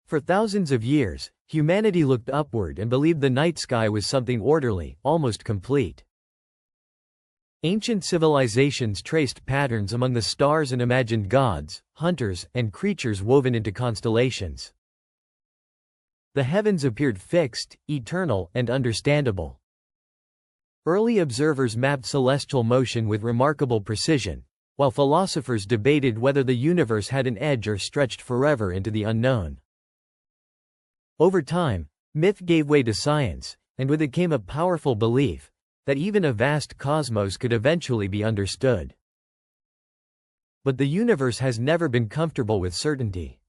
For thousands of years, humanity looked upward and believed the night sky was something orderly, almost complete. Ancient civilizations traced patterns among the stars and imagined gods, hunters, and creatures woven into constellations. The heavens appeared fixed, eternal, and understandable. Early observers mapped celestial motion with remarkable precision, while philosophers debated whether the universe had an edge or stretched forever into the unknown. Over time, myth gave way to science, and with it came a powerful belief that even a vast cosmos could eventually be understood. But the universe has never been comfortable with certainty.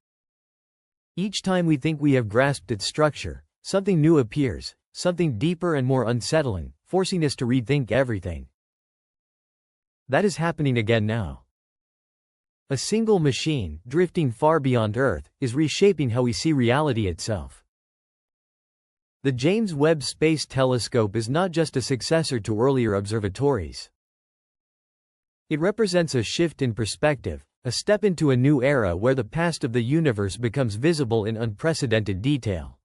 Each time we think we have grasped its structure, something new appears, something deeper and more unsettling, forcing us to rethink everything. That is happening again now. A single machine, drifting far beyond Earth, is reshaping how we see reality itself. The James Webb Space Telescope is not just a successor to earlier observatories. It represents a shift in perspective, a step into a new era where the past of the universe becomes visible in unprecedented detail.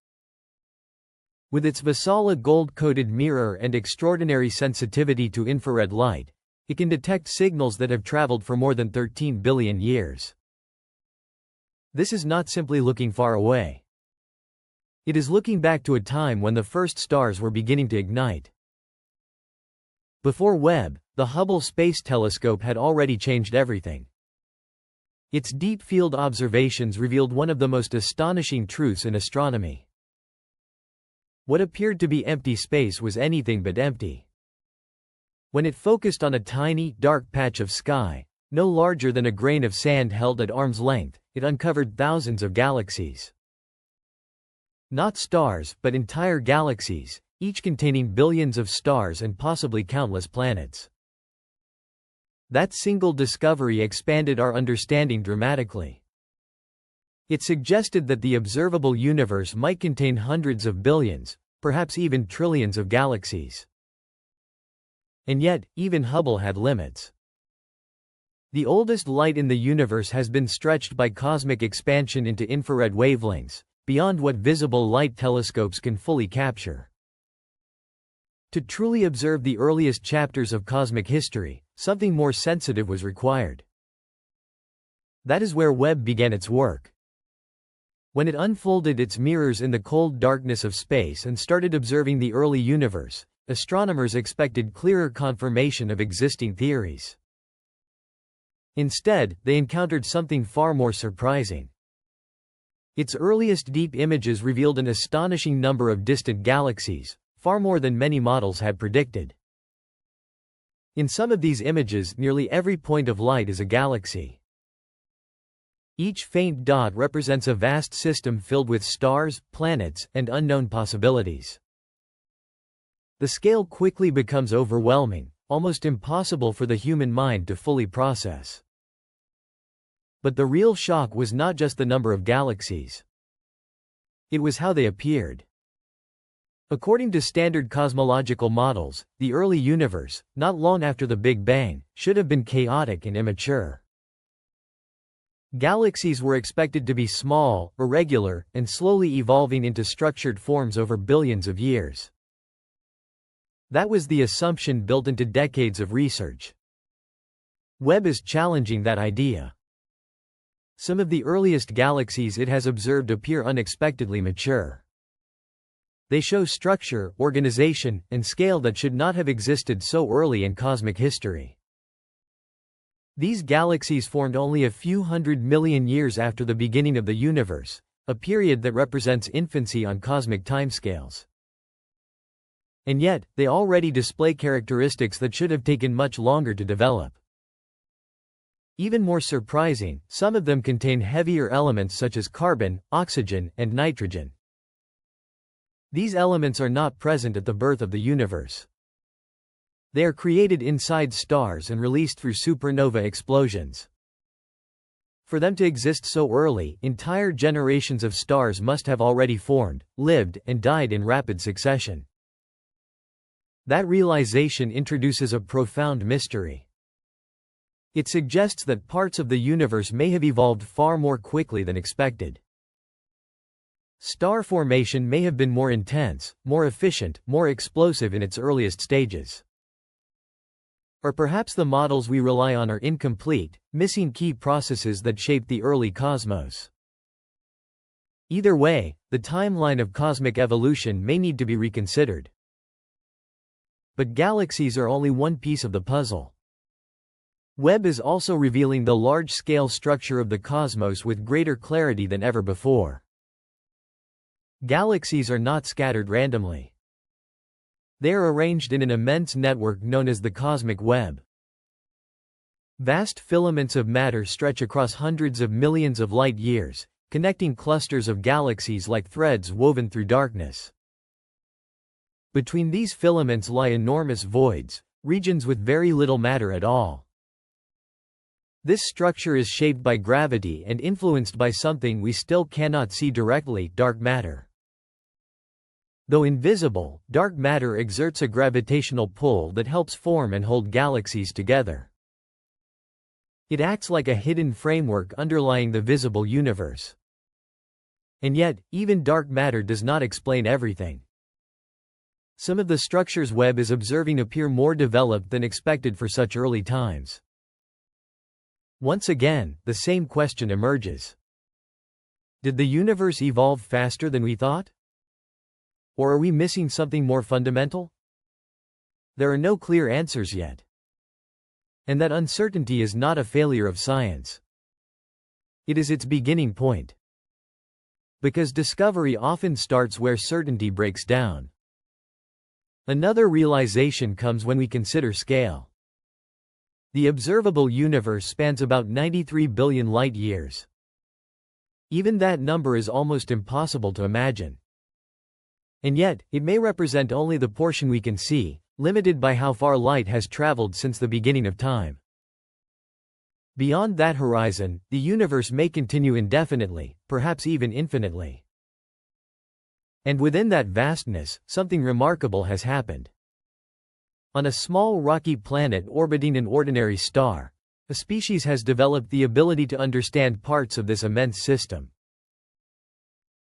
With its Vasala gold-coated mirror and extraordinary sensitivity to infrared light, it can detect signals that have traveled for more than 13 billion years. This is not simply looking far away. It is looking back to a time when the first stars were beginning to ignite. Before Webb, the Hubble Space Telescope had already changed everything. Its deep-field observations revealed one of the most astonishing truths in astronomy. What appeared to be empty space was anything but empty. When it focused on a tiny, dark patch of sky, no larger than a grain of sand held at arm's length, it uncovered thousands of galaxies. Not stars, but entire galaxies, each containing billions of stars and possibly countless planets. That single discovery expanded our understanding dramatically. It suggested that the observable universe might contain hundreds of billions, perhaps even trillions of galaxies. And yet, even Hubble had limits. The oldest light in the universe has been stretched by cosmic expansion into infrared wavelengths, beyond what visible light telescopes can fully capture. To truly observe the earliest chapters of cosmic history, something more sensitive was required. That is where Webb began its work. When it unfolded its mirrors in the cold darkness of space and started observing the early universe, astronomers expected clearer confirmation of existing theories. Instead, they encountered something far more surprising. Its earliest deep images revealed an astonishing number of distant galaxies, far more than many models had predicted. In some of these images, nearly every point of light is a galaxy. Each faint dot represents a vast system filled with stars, planets, and unknown possibilities. The scale quickly becomes overwhelming, almost impossible for the human mind to fully process. But the real shock was not just the number of galaxies. It was how they appeared. According to standard cosmological models, the early universe, not long after the Big Bang, should have been chaotic and immature. Galaxies were expected to be small, irregular, and slowly evolving into structured forms over billions of years. That was the assumption built into decades of research. Webb is challenging that idea. Some of the earliest galaxies it has observed appear unexpectedly mature. They show structure, organization, and scale that should not have existed so early in cosmic history. These galaxies formed only a few 100 million years after the beginning of the universe, a period that represents infancy on cosmic timescales. And yet, they already display characteristics that should have taken much longer to develop. Even more surprising, some of them contain heavier elements such as carbon, oxygen, and nitrogen. These elements are not present at the birth of the universe. They are created inside stars and released through supernova explosions. For them to exist so early, entire generations of stars must have already formed, lived, and died in rapid succession. That realization introduces a profound mystery. It suggests that parts of the universe may have evolved far more quickly than expected. Star formation may have been more intense, more efficient, more explosive in its earliest stages. Or perhaps the models we rely on are incomplete, missing key processes that shaped the early cosmos. Either way, the timeline of cosmic evolution may need to be reconsidered. But galaxies are only one piece of the puzzle. Webb is also revealing the large-scale structure of the cosmos with greater clarity than ever before. Galaxies are not scattered randomly. They are arranged in an immense network known as the cosmic web. Vast filaments of matter stretch across hundreds of millions of light years, connecting clusters of galaxies like threads woven through darkness. Between these filaments lie enormous voids, regions with very little matter at all. This structure is shaped by gravity and influenced by something we still cannot see directly: dark matter. Though invisible, dark matter exerts a gravitational pull that helps form and hold galaxies together. It acts like a hidden framework underlying the visible universe. And yet, even dark matter does not explain everything. Some of the structures Webb is observing appear more developed than expected for such early times. Once again, the same question emerges. Did the universe evolve faster than we thought? Or are we missing something more fundamental? There are no clear answers yet. And that uncertainty is not a failure of science. It is its beginning point. Because discovery often starts where certainty breaks down. Another realization comes when we consider scale. The observable universe spans about 93 billion light-years. Even that number is almost impossible to imagine. And yet, it may represent only the portion we can see, limited by how far light has traveled since the beginning of time. Beyond that horizon, the universe may continue indefinitely, perhaps even infinitely. And within that vastness, something remarkable has happened. On a small rocky planet orbiting an ordinary star, a species has developed the ability to understand parts of this immense system.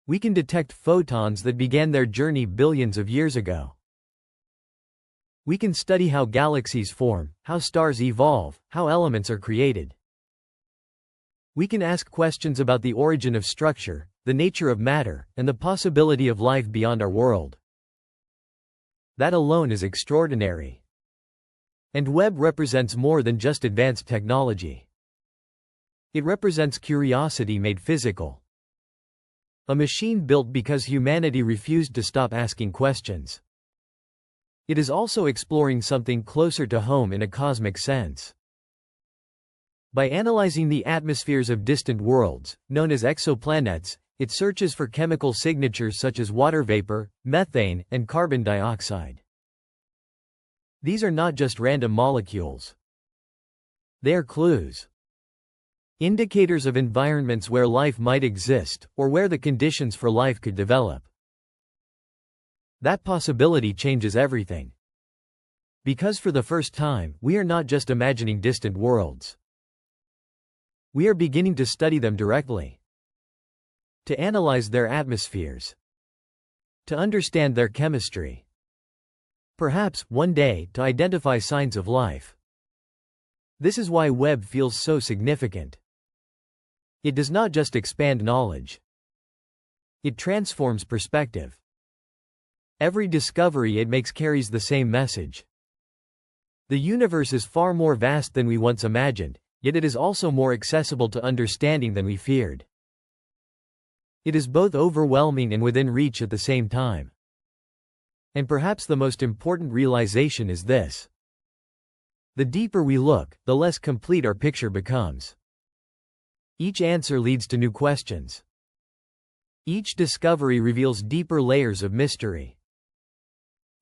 We can detect photons that began their journey billions of years ago. We can study how galaxies form, how stars evolve, how elements are created. We can ask questions about the origin of structure, the nature of matter, and the possibility of life beyond our world. That alone is extraordinary. And Webb represents more than just advanced technology. It represents curiosity made physical. A machine built because humanity refused to stop asking questions. It is also exploring something closer to home in a cosmic sense. By analyzing the atmospheres of distant worlds, known as exoplanets, it searches for chemical signatures such as water vapor, methane, and carbon dioxide. These are not just random molecules. They are clues. Indicators of environments where life might exist, or where the conditions for life could develop. That possibility changes everything. Because for the first time, we are not just imagining distant worlds. We are beginning to study them directly. To analyze their atmospheres. To understand their chemistry. Perhaps, one day, to identify signs of life. This is why Webb feels so significant. It does not just expand knowledge. It transforms perspective. Every discovery it makes carries the same message. The universe is far more vast than we once imagined, yet it is also more accessible to understanding than we feared. It is both overwhelming and within reach at the same time. And perhaps the most important realization is this. The deeper we look, the less complete our picture becomes. Each answer leads to new questions. Each discovery reveals deeper layers of mystery.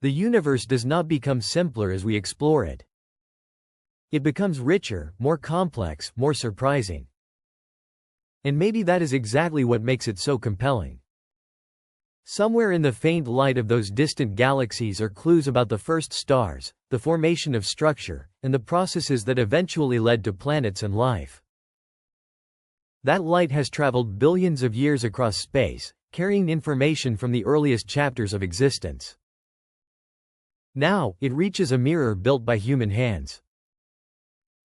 The universe does not become simpler as we explore it. It becomes richer, more complex, more surprising. And maybe that is exactly what makes it so compelling. Somewhere in the faint light of those distant galaxies are clues about the first stars, the formation of structure, and the processes that eventually led to planets and life. That light has traveled billions of years across space, carrying information from the earliest chapters of existence. Now, it reaches a mirror built by human hands.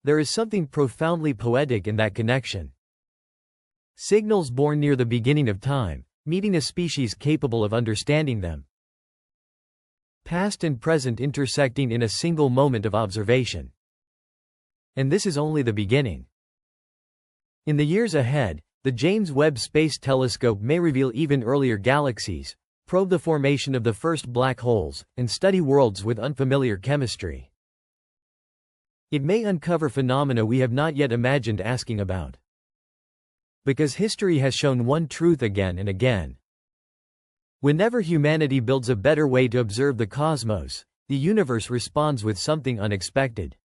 There is something profoundly poetic in that connection. Signals born near the beginning of time, meeting a species capable of understanding them. Past and present intersecting in a single moment of observation. And this is only the beginning. In the years ahead, the James Webb Space Telescope may reveal even earlier galaxies, probe the formation of the first black holes, and study worlds with unfamiliar chemistry. It may uncover phenomena we have not yet imagined asking about. Because history has shown one truth again and again. Whenever humanity builds a better way to observe the cosmos, the universe responds with something unexpected.